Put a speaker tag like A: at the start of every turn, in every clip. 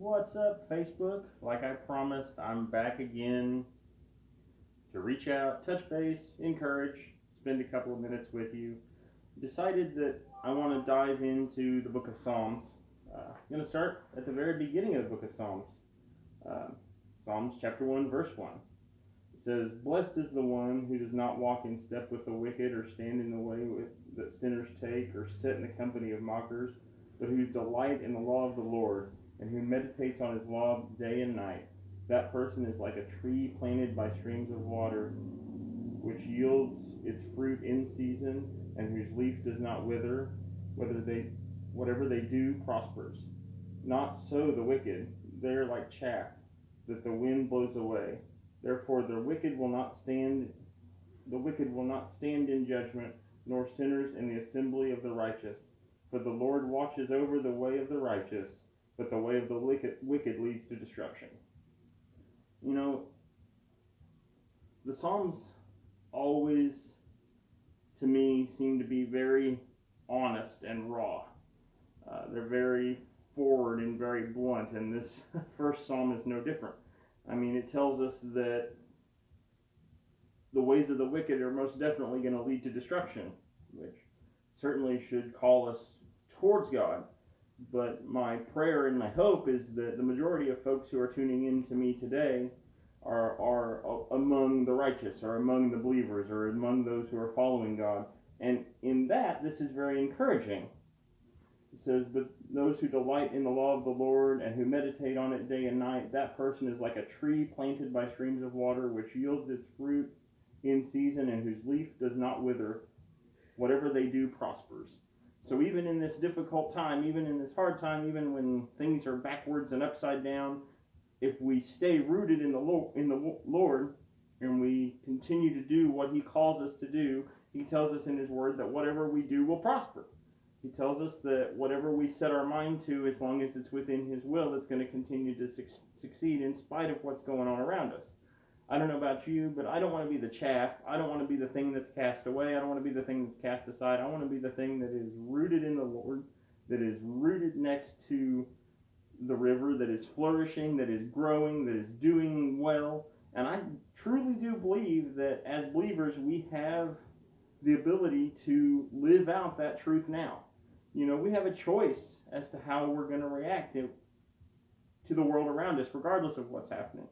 A: What's up, Facebook? Like I promised, I'm back again to reach out, touch base, encourage, spend a couple of minutes with you. Decided that I want to dive into the book of Psalms. I'm going to start at the very beginning of the book of Psalms. Uh, Psalms chapter 1, verse 1. It says, "Blessed is the one who does not walk in step with the wicked, or stand in the way that sinners take, or sit in the company of mockers, but whose delight in the law of the Lord, and who meditates on his law day and night. That person is like a tree planted by streams of water, which yields its fruit in season, and whose leaf does not wither. Whatever they do prospers. Not so the wicked; they are like chaff that the wind blows away. Therefore the wicked will not stand in judgment, nor sinners in the assembly of the righteous. For the Lord watches over the way of the righteous, but the way of the wicked leads to destruction." You know, the Psalms always, to me, seem to be very honest and raw. They're very forward and very blunt, and this first psalm is no different. I mean, it tells us that the ways of the wicked are most definitely going to lead to destruction, which certainly should call us towards God. But my prayer and my hope is that the majority of folks who are tuning in to me today are among the righteous, or among the believers, or among those who are following God. And in that, this is very encouraging. It says, "But those who delight in the law of the Lord, and who meditate on it day and night, that person is like a tree planted by streams of water, which yields its fruit in season, and whose leaf does not wither. Whatever they do prospers." So even in this difficult time, even in this hard time, even when things are backwards and upside down, if we stay rooted in the Lord, and we continue to do what He calls us to do, He tells us in His Word that whatever we do will prosper. He tells us that whatever we set our mind to, as long as it's within His will, it's going to continue to succeed in spite of what's going on around us. I don't know about you, but I don't want to be the chaff. I don't want to be the thing that's cast away. I don't want to be the thing that's cast aside. I want to be the thing that is rooted in the Lord, that is rooted next to the river, that is flourishing, that is growing, that is doing well. And I truly do believe that as believers, we have the ability to live out that truth now. You know, we have a choice as to how we're going to react to the world around us, regardless of what's happening.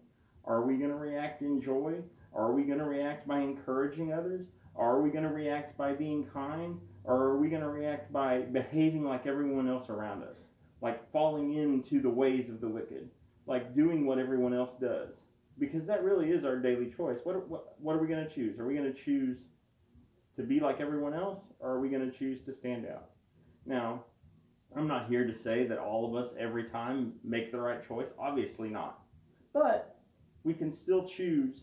A: Are we going to react in joy? Are we going to react by encouraging others? Are we going to react by being kind? Or are we going to react by behaving like everyone else around us? Like falling into the ways of the wicked? Like doing what everyone else does? Because that really is our daily choice. What are we going to choose? Are we going to choose to be like everyone else? Or are we going to choose to stand out? Now, I'm not here to say that all of us every time make the right choice. Obviously not. But we can still choose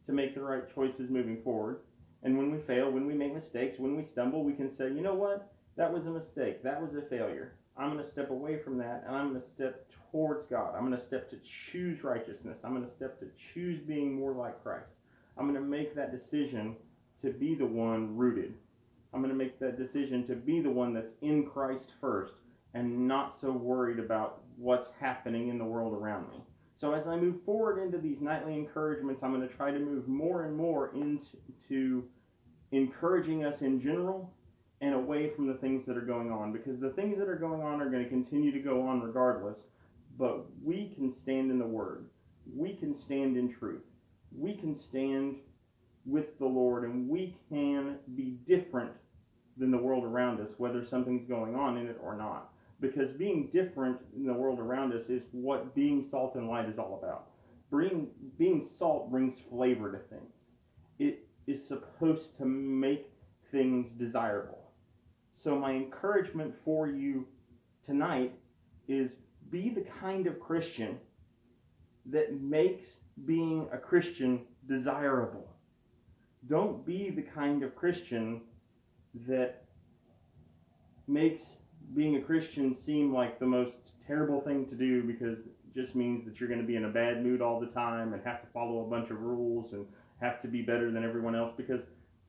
A: to make the right choices moving forward. And when we fail, when we make mistakes, when we stumble, we can say, you know what? That was a mistake. That was a failure. I'm going to step away from that, and I'm going to step towards God. I'm going to step to choose righteousness. I'm going to step to choose being more like Christ. I'm going to make that decision to be the one rooted. I'm going to make that decision to be the one that's in Christ first, and not so worried about what's happening in the world around me. So as I move forward into these nightly encouragements, I'm going to try to move more and more into encouraging us in general and away from the things that are going on. Because the things that are going on are going to continue to go on regardless. But we can stand in the Word. We can stand in truth. We can stand with the Lord, and we can be different than the world around us, whether something's going on in it or not. Because being different in the world around us is what being salt and light is all about. Being salt brings flavor to things. It is supposed to make things desirable. So my encouragement for you tonight is be the kind of Christian that makes being a Christian desirable. Don't be the kind of Christian that makes being a Christian seem like the most terrible thing to do, because it just means that you're going to be in a bad mood all the time and have to follow a bunch of rules and have to be better than everyone else. Because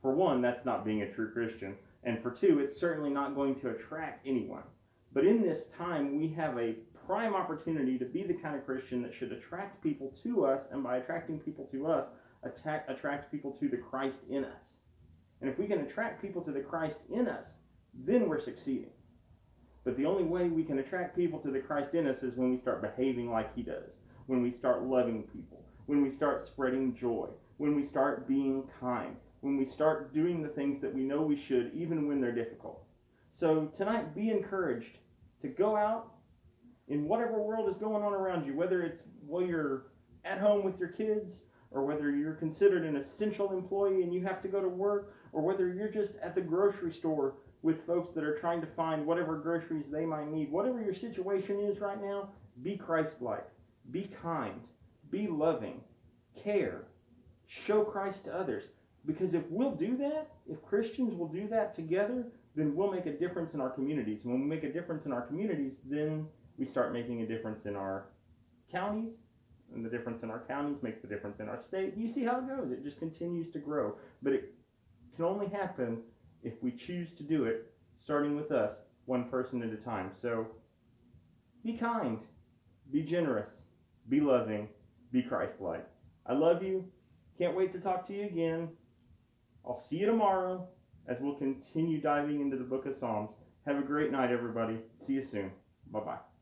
A: for one, that's not being a true Christian, and for two, it's certainly not going to attract anyone. But in this time, we have a prime opportunity to be the kind of Christian that should attract people to us, and by attracting people to us, attract people to the Christ in us. And if we can attract people to the Christ in us, then we're succeeding. But the only way we can attract people to the Christ in us is when we start behaving like he does, when we start loving people, when we start spreading joy, when we start being kind, when we start doing the things that we know we should, even when they're difficult. So tonight, be encouraged to go out in whatever world is going on around you, whether it's while you're at home with your kids, or whether you're considered an essential employee and you have to go to work, or whether you're just at the grocery store with folks that are trying to find whatever groceries they might need. Whatever your situation is right now, be Christ-like, be kind, be loving, care, show Christ to others. Because if we'll do that, if Christians will do that together, then we'll make a difference in our communities. And when we make a difference in our communities, then we start making a difference in our counties, and the difference in our counties makes the difference in our state. You see how it goes. It just continues to grow. But it can only happen if we choose to do it, starting with us, one person at a time. So be kind, be generous, be loving, be Christ-like. I love you. Can't wait to talk to you again. I'll see you tomorrow as we'll continue diving into the book of Psalms. Have a great night, everybody. See you soon. Bye-bye.